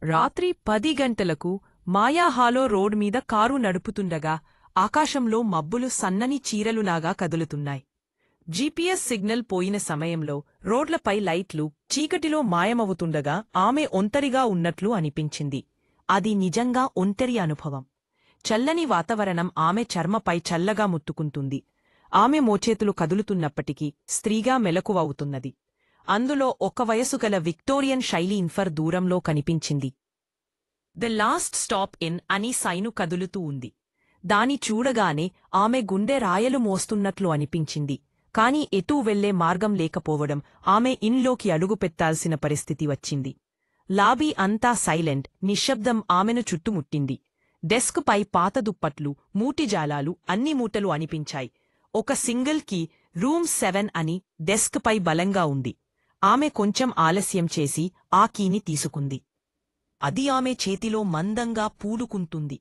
రాత్రి 10 గంటలకు మాయా hollow road మీద కారు నడుపుతుండగా ఆకాశంలో మబ్బులు సన్నని చీరలులాగా కదులుతున్నాయి. జీపీఎస్ సిగ్నల్ పోయిన సమయంలో రోడ్లపై లైట్లు చీకటిలో మాయమవుతుండగా ఆమె ఒంటరిగా ఉన్నట్లు అనిపించింది. అది నిజంగా ఒంటరి అనుభవం. చల్లని వాతావరణం ఆమె చర్మపై చల్లగా ముట్టుకుంటుంది. ఆమె మోచేతులు కదులుతున్నప్పటికీ స్త్రీగా మెలకువవుతున్నది. అందులో ఒక వయసుగల విక్టోరియన్ శైలి ఇన్ఫర్ దూరంలో కనిపించింది. ద లాస్ట్ స్టాప్ ఇన్ అని సైను కదులుతూ ఉంది. దాని చూడగానే ఆమె గుండె రాయలు మోస్తున్నట్లు అనిపించింది. కాని ఎటూ వెళ్లే మార్గం లేకపోవడం ఆమె ఇన్లోకి అడుగుపెట్టాల్సిన పరిస్థితి వచ్చింది. లాబీ అంతా సైలెంట్, నిశ్శబ్దం ఆమెను చుట్టుముట్టింది. డెస్క్ పై పాత దుప్పట్లు, మూటిజాలాలు, అన్ని మూటలు అనిపించాయి. ఒక సింగిల్ కీ, రూమ్ 7 అని డెస్క్ పై బలంగా ఉంది. ఆమె కొంచెం ఆలస్యం చేసి ఆ కీని తీసుకుంది. అది ఆమె చేతిలో మందంగా పూడుకుంటుంది.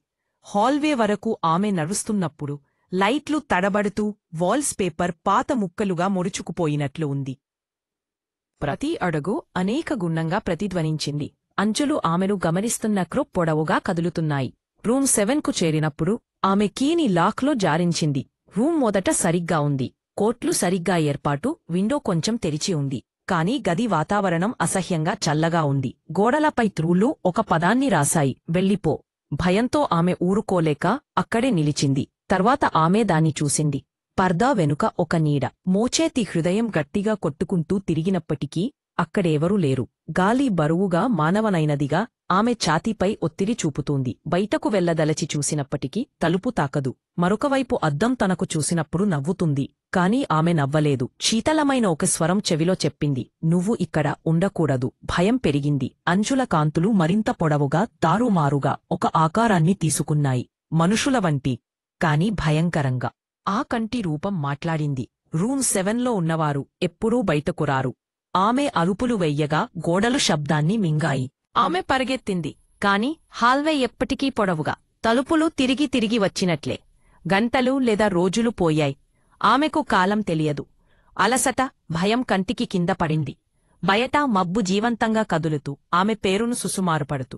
హాల్వే వరకు ఆమె నడుస్తున్నప్పుడు లైట్లు తడబడుతూ వాల్స్ పేపర్ పాత ముక్కలుగా ముడుచుకుపోయినట్లు ఉంది. ప్రతి అడుగు అనేక గుణంగా ప్రతిధ్వనించింది. అంచులు ఆమెను గమనిస్తున్న క్రొప్ పొడవుగా కదులుతున్నాయి. రూమ్ 7కు చేరినప్పుడు ఆమె కీని లాక్లో జారించింది. రూమ్ మొదట సరిగ్గా ఉంది. కోట్లు సరిగ్గా ఏర్పాటు, విండో కొంచెం తెరిచి ఉంది. కాని గది వాతావరణం అసహ్యంగా చల్లగా ఉంది. గోడలపై త్రూళ్ళు ఒక పదాన్ని రాశాయి, వెళ్ళిపో. భయంతో ఆమె ఊరుకోలేక అక్కడే నిలిచింది. తర్వాత ఆమె దాన్ని చూసింది. పర్దా వెనుక ఒక నీడ. మోచేతి హృదయం గట్టిగా కొట్టుకుంటూ తిరిగినప్పటికీ అక్కడెవరూ లేరు. గాలి బరువుగా మానవనైనదిగా ఆమె ఛాతీపై ఒత్తిడి చూపుతోంది. బయటకు వెళ్లదలచి చూసినప్పటికీ తలుపు తాకదు. మరొకవైపు అద్దం తనకు చూసినప్పుడు నవ్వుతుంది. కాని ఆమె నవ్వలేదు. శీతలమైన ఒక స్వరం చెవిలో చెప్పింది, నువ్వు ఇక్కడ ఉండకూడదు. భయం పెరిగింది. అంచుల కాంతులు మరింత పొడవుగా, తారుమారుగా ఒక ఆకారాన్ని తీసుకున్నాయి. మనుషుల వంటి, కాని భయంకరంగా. ఆ కంటి రూపం మాట్లాడింది. రూమ్ 7లో ఉన్నవారు ఎప్పుడూ బయటకు రారు. ఆమె అరుపులు వెయ్యగా గోడలు శబ్దాన్ని మింగాయి. ఆమె పరిగెత్తింది. కాని హాల్వే ఎప్పటికీ పొడవుగా, తలుపులు తిరిగి తిరిగి వచ్చినట్లే. గంటలు లేదా రోజులు పోయాయి. ఆమెకు కాలం తెలియదు. అలసట, భయం కంటికి కింద పడింది. బయట మబ్బు జీవంతంగా కదులుతూ ఆమె పేరును సుసుమారుపడుతూ.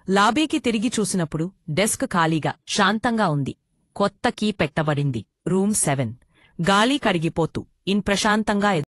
లాబీకి తిరిగి చూసినప్పుడు డెస్క్ ఖాళీగా, శాంతంగా ఉంది. కొత్త కీ పెట్టబడింది. రూమ్ 7. గాలి కరిగిపోతూ ప్రశాంతంగా